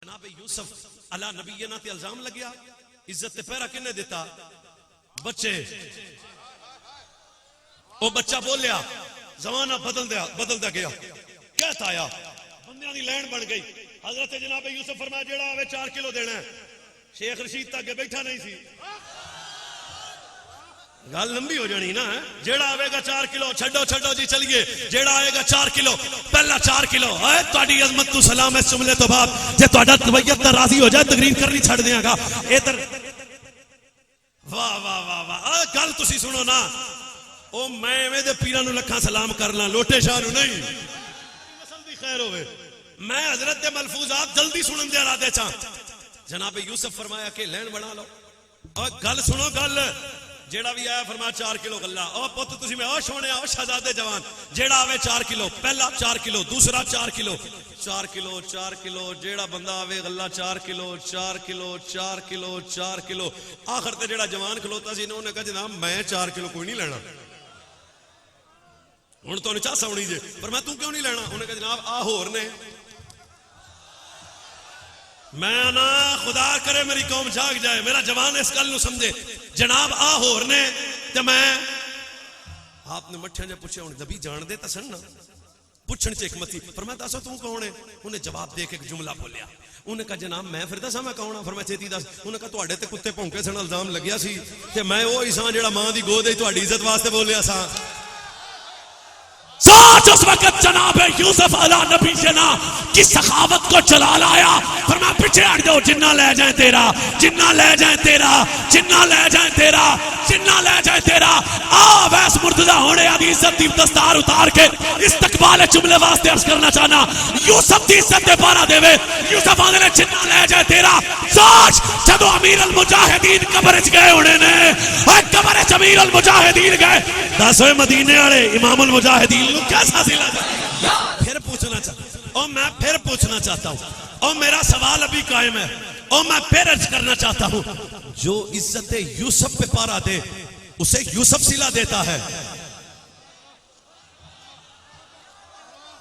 جناب یوسف علی نبینا تے الزام لگیا، عزت تے پہرا کنے دیتا؟ بچے. او بچہ بولیا، زمانہ بدل دا گیا، کہتا آیا، بندیاں دی لین بن گئی. حضرت جناب یوسف فرمایا جیڑا آوے 4 کلو دینا ہے. شیخ رشید تک بیٹھا نہیں سی، گل لمبی ہو جانی نا. جیڑا آوے گا 4 کلو، چھڈو جی چلیے. جیڑا آئے گا 4 کلو، پہلا 4 کلو. اے تہاڈی عظمت تو سلام ہے. جملے تو بعد جے تہاڈا طبیعت تے راضی ہو جائے تقریر کرنی چھڈ دیاں گا. ادھر واہ واہ واہ واہ، گل تسی سنو نا. او میں ایویں دے پیراں نو لکھاں سلام کرنا، لوٹے شاہ نو نہیں. نسل دی خیر ہوے. میں حضرت دے ملفوظات جلدی سنن دے ارادے چاں. جناب یوسف فرمایا کہ لین بنا لو. اور گل سنو گل. جیڑا بھی آیا فرمایا 4 کلو غلہ. او پتر تسی میں او سونے او شہزادے جوان. جیڑا آوے 4 کلو، پہلا 4 کلو، دوسرا 4 کلو، 4 کلو 4 کلو. جیڑا بندہ آوے غلہ 4 کلو 4 کلو 4 کلو 4 کلو. آخر تے جیڑا جوان کھلوتا سی انہوں نے کہا جناب میں 4 کلو کوئی نہیں لینا. ہن تو نے چاہ سونی جے پر میں تو کیوں نہیں لینا؟ انہوں نے کہا جناب آ ہور نے. میں نا خدا کرے میری قوم جاگ جائے، میرا جوان اس گل نو سمجھے. جناب آ ہور نے تے میں آپ نے مٹھے نے پوچھا ہن نبی جان دے تسن نا پوچھن چ حکمت تھی. فرمایا دسو تو کون ہے؟ انہیں جواب دے کے ایک جملہ بولیا. انہوں نے کہا جناب میں پھر دسا میں کون ہاں؟ فرمایا چھتی دس. انہوں نے کہا تواڈے تے کتے بھونکے سن الزام لگیا سی تے میں وہی ساں جڑا ماں دی گود وچ تہاڈی عزت واسطے بولیا ساں. سوچ اس وقت جناب یوسف علیہ نبی جنا کی سخاوت کو چلا لایا. فرمایا پیچھے ہٹ جاؤ، جنہ لے جائیں تیرا، جنہ لے جائیں تیرا، جنہ لے جائیں تیرا، جنہ لے جائیں تیرا. آ ویس مرتضی ہونے آدھی عزت دی دستار اتار کے استقبال جملے واسطے عرض کرنا چاہنا. یوسف دی عزت دے پارا دے وے. یوسف آنے نے جنہ لے جائیں تیرا. سوچ جدو امیر المجاہدین قبر چ گئے ہونے نے، قبر چ امیر المجاہدین گئے. دس ہوئے مدینے والے امام المجاہدین کیسا سلا جائے؟ پھر پوچھنا چاہتا ہوں اور میں پھر پوچھنا چاہتا ہوں اور میرا سوال ابھی قائم ہے اور میں پھر عرض کرنا چاہتا ہوں. جو عزت یوسف پہ پارا دے اسے یوسف سلا دیتا ہے.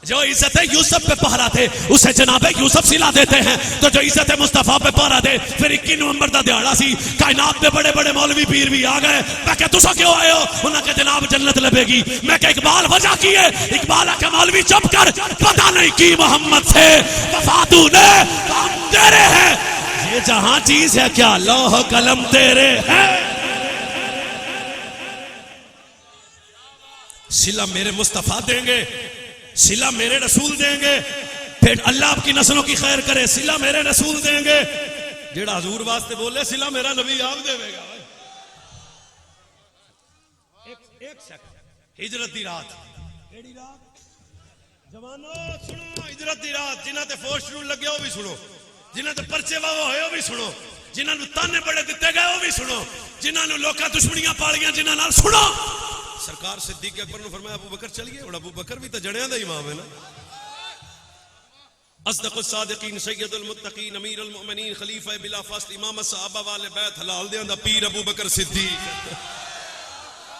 جو عزت یوسف پہ پہرا دے اسے جناب یوسف سلا دیتے ہیں. تو جو عزت مصطفیٰ پہ پہرا دے، پھر 21 نومبر دا دیہڑا سی، کائنات میں بڑے بڑے مولوی پیر بھی آ گئے. میں کہ تسا کیوں آئے ہو؟ انہوں نے جناب جنت لبے گی. میں کہ اقبال وجہ کی ہے. اقبال کہ مولوی چپ کر، پتہ نہیں کی محمد سے وفاتو نے کام تیرے ہیں. یہ جہاں چیز ہے کیا لوح قلم تیرے ہے. سلا میرے مصطفیٰ دیں گے، سلا میرے رسول دیں گے. پھر اللہ آپ کی نسلوں کی خیر کرے. سلا میرے رسول دیں گے. جیڑا حضور واسطے بولے سلا میرا نبی آپ دے گا. ایک سیکنڈ. ہجرت دی رات، کیڑی رات؟ جوانو سنو، ہجرت دی رات. جنہاں تے فوج شروع لگے وہ بھی سنو، جنہاں تے پرچے واہ ہوئے وہ بھی سنو، جنہاں نو تانے بڑے دیتے گئے وہ بھی سنو، جنہاں نو لوکاں دشمنیاں پالیاں جنہاں نال سنو. سرکار صدیق اکبر نے فرمایا ابو بکر چلیے. اور ابو بکر بھی تو جڑیاں دا امام ہے نا. اصدق الصادقین سید المتقین امیر المؤمنین خلیفہ بلا فاصل امام صحابہ والے بیت حلال دیاں دا پیر ابو بکر صدیق.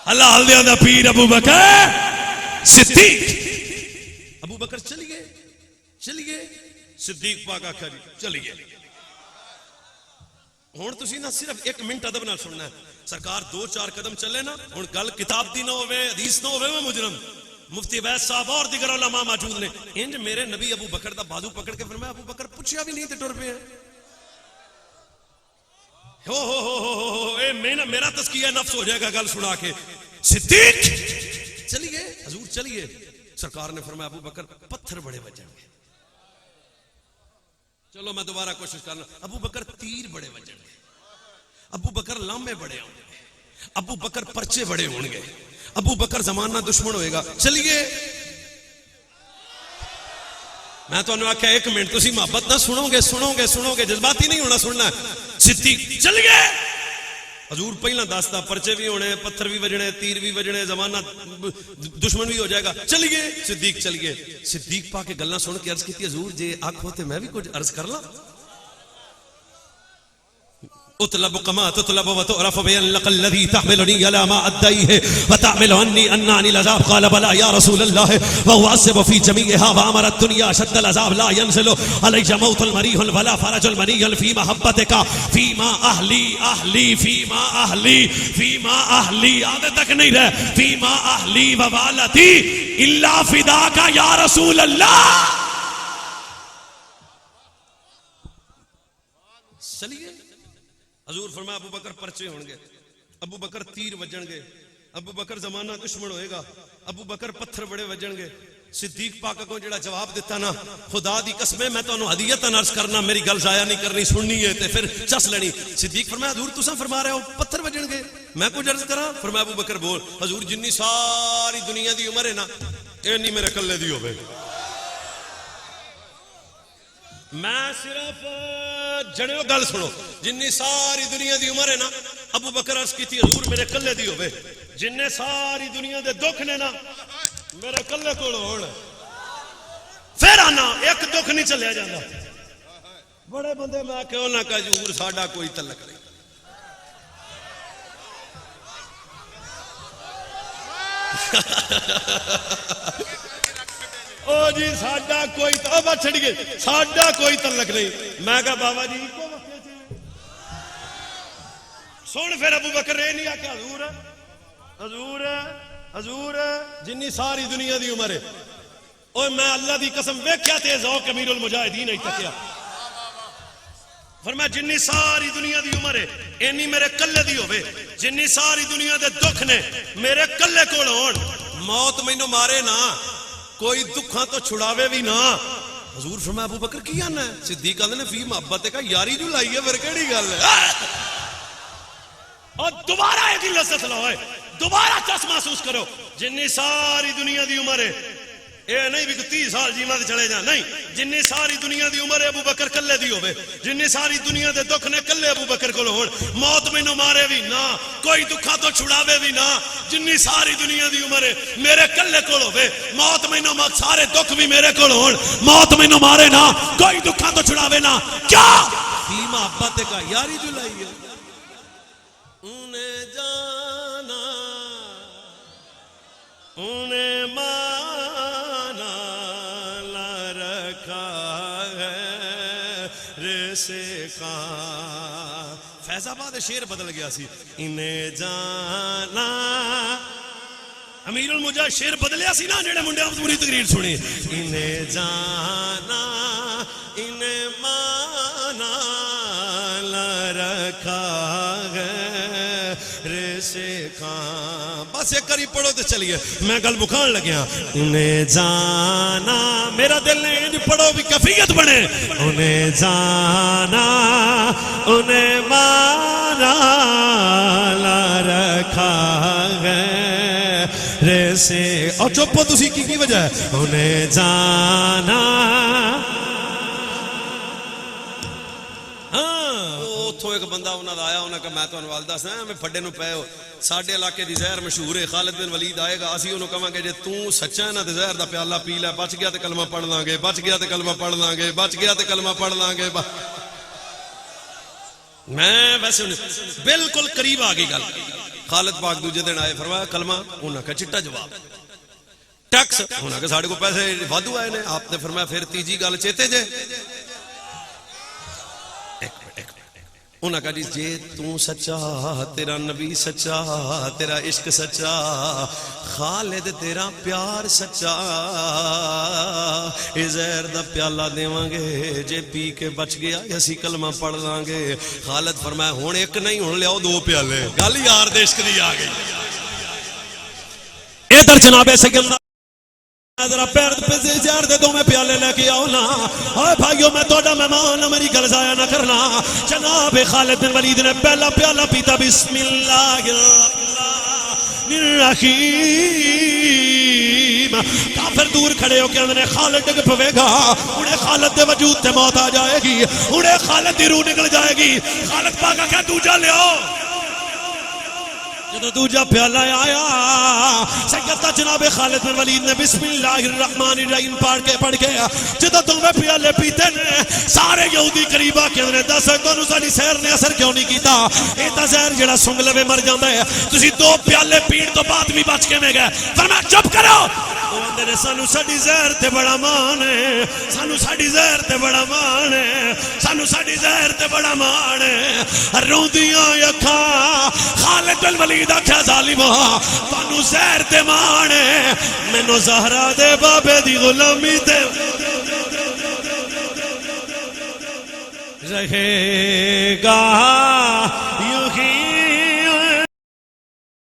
حلال دیاں دا پیر ابو بکر صدیق. ابو بکر چلیے صدیق پاک آکھا جی چلیے. ہن تسی نہ صرف 1 منٹ ادب نال سننا ہے. سرکار 2-4 قدم چلے نا. ہن گل کتاب دی نہ ہوے، حدیث نہ ہوے، میں مجرم. مفتی ویس صاحب اور دیگر علماء موجود نے. انج میرے نبی ابو بکر دا بازو پکڑ کے فرمایا ابو بکر پوچھیا بھی نہیں تے ٹر پے. ہو اے میرا تزکیہ نفس ہو جائے گا گل سنا کے. صدیق چلیے حضور چلیے. سرکار نے فرمایا ابو بکر پتھر بڑے بجیں گے. چلو میں دوبارہ کوشش کرنا. ابو بکر تیر بڑے بجیں گے. ابو بکر لامے بڑے ہوں گے. ابو بکر پرچے بڑے ہوں گے. ابو بکر زمانہ دشمن ہوئے گا. چلیے میں تو انہوں نے آکھا 1 منٹ تسی محبت نہ سنو گے جذباتی نہیں ہونا سننا. صدیق چلیے. حضور پہلا دستا پرچے بھی ہونے، پتھر بھی وجنے، تیر بھی وجنے، زمانہ دشمن بھی ہو جائے گا. چلیے صدیق چلیے. صدیق پا کے گلاں سن کے عرض کی حضور جے آنکھ ہوتے میں بھی کچھ عرض کر لا. اطلب كما تطلب وتعرف بأن لك الذي تحملني على ما أديه وتعمل عني أناني العذاب قال بلى يا رسول الله وهو أعذب في جميعها وأمر الدنيا شد العذاب لا ينزل علي موت المريح ولا فرج المنيل في محبتك فيما أهلي فيما أهلي آدھے تک نہیں رہے فيما أهلي ووالدي إلا فداك يا رسول الله. چلیے حضور فرمایا ابو بکر پرچے ہوں گے، ابو بکر تیر وجن گے، ابو بکر زمانہ دشمن ہوئے گا، ابو بکر پتھر بڑے وجن گے. صدیق پاک کو جڑا جواب دیتا نا خدا دی قسم ہے میں تانوں ہدیتاً عرض کرنا میری گل ضائع نہیں کرنی سننی ہے تے پھر چس لینی. صدیق فرمایا حضور تساں فرما رہے ہو پتھر وجن گے میں کچھ عرض کراں؟ فرمایا ابو بکر بول. حضور جنی ساری دنیا دی عمر ہے نا اینی میرے کلے دی ہوے. میں صرف جڑیو گل سنو جنی ساری دنیا دی عمر ہے نا ابو بکر عرض کی تھی حضور میرے کلے دی ہوے. جننے ساری دنیا دے دکھ نے نا میرے کلے کول ہون پھر آنا ایک دکھ نہیں چلیا جاتا. بڑے بندے میں کہو نہ کہ حضور ساڈا کوئی تعلق نہیں. او جی ساڈا کوئی بات چھڑ گئے ساڈا کوئی تعلق نہیں. میں کہا بابا جی کو سن پھر ابو بکر یہ نہیں آکھیا حضور جنی ساری دنیا دی عمر ہے اوے میں اللہ دی قسم ویکھیا تے ذوق امیر المجاہدین ہی تکیا. فرمایا جنی ساری دنیا دی عمر ہے اینی میرے کلے دی ہوے. جنی ساری دنیا دے دکھ نے میرے کلے کول ہون موت مینوں مارے نا کوئی دکھاں تو چھڑاوے بھی نہ. حضور فرمایا ابو بکر کی آنا ہے؟ صدیق کہتے ہیں فی محبت کا یاری جو لائیے پھر کیڑی گل ہے. اور دوبارہ ایک لذت لو ہے دوبارہ چس محسوس کرو. جنی ساری دنیا دی عمر ہے اے نہیں بھی 30 سال جیوا تے چلے جا نہیں. جنی ساری دنیا دی عمر ہے ابو بکر کلے دی ہوے. جنی ساری دنیا دے دکھ نے کلے ابو بکر کول ہون موت مینوں مارے بھی نہ کوئی دکھاں تو چھڑاوے بھی نہ. جنی ساری دنیا دی عمر ہے میرے کلے کول ہوے موت مینوں سارے دکھ بھی میرے کول ہون موت مینوں مارے نہ کوئی دکھاں تو چھڑاوے نہ. کیا فی محبت کا یاری جو لائیے انہیں جانا انہیں مانا لا رکھا ہے رسے کا. فیض آباد شیر بدل گیا سی انہیں جانا امیر المجاہد شیر بدلیا سی نا جڑے منڈے پوری تقریر سنی. انہیں جانا انہیں مانا لا رکھا ہے رسے کان. بس ایک کری پڑھو تو چلیے میں گل بکھان لگیا. انہیں جانا میرا دل نے انج پڑھو بھی کیفیت بنے. انہیں جانا انہیں مانا لا رکھا ہے رسے. اور چپو تسی کی وجہ ہے انہیں جانا ایک بندہ انہاں دا آیا انہاں کہ میں تانوں والدہ سا میں پھڈے نو پے ہو ساڈے علاقے دی زہر مشہور ہے خالد بن ولید آئے گا اسی انہوں کہاں گے جے تو سچا ہے نا تے زہر دا پیالہ پی لے بچ گیا تے کلمہ پڑھ لیں گے بچ گیا تے کلمہ پڑھ لیں گے بچ گیا تے کلمہ پڑھ لیں گے. میں ویسے بالکل قریب آ گئی گل. خالد پاک دوجے دن آئے فرمایا کلمہ انہاں کا چٹا جواب ٹیکس انہاں کہ ساڈے کو پیسے وادو آئے نے. آپ نے فرمایا پھر تیجی گل چیتے جے انہاں کہا جی تو سچا تیرا نبی سچا تیرا عشق سچا خالد تیرا پیار سچا اے زہر دا پیالہ دیواں گے جے پی کے بچ گیا اسی کلمہ پڑھ لیں گے. خالد فرمایا ہون ایک نہیں ہون لیاؤ 2 پیالے. گل یار دے عشق دی آ گئی. ادھر جناب سیدنا ذرا پیر پہ زہر دے 2 پیالے لے کے آؤ نا. اے بھائیو میں تہاڈا مہمان میری گل ضائع نہ کرنا. جناب خالد بن ولید نے پہلا پیالہ پیتا بسم اللہ الرحمن الرحیم. کافر دور کھڑے ہو کے اندر خالد ڈگ پوے گا انہیں خالد دے وجود تے موت آ جائے گی انہیں خالد دی روح نکل جائے گی. خالد پاکا کیا دوجا لے آؤ جدو دوجا پیالہ آیا سیدنا جناب خالد بن ولید نے بسم اللہ الرحمن الرحیم پڑھ کے جدو دوویں پیالے پیتے نے سارے یہودی قریب آ کے انہوں نے دس تانوں ساڈی سحر نے اثر کیوں نہیں کیتا اے تاں زہر جڑا سنگ لوے مر جاندا ہے تسی دو پیالے پین تو بعد بھی بچ کے میں گئے فرمایا چپ کرو وہ اندر نے سانو ساڈی زہر تے بڑا مان ہے سانو ساڈی زہر تے بڑا مان ہے سانو ساڈی زہر تے بڑا مان ہے روندیاں اکھاں خالد بن ولید آکھیا ظالما تانوں زہر تے مان ہے مینوں زہرا دے بابے دی غلامی تے رہے گا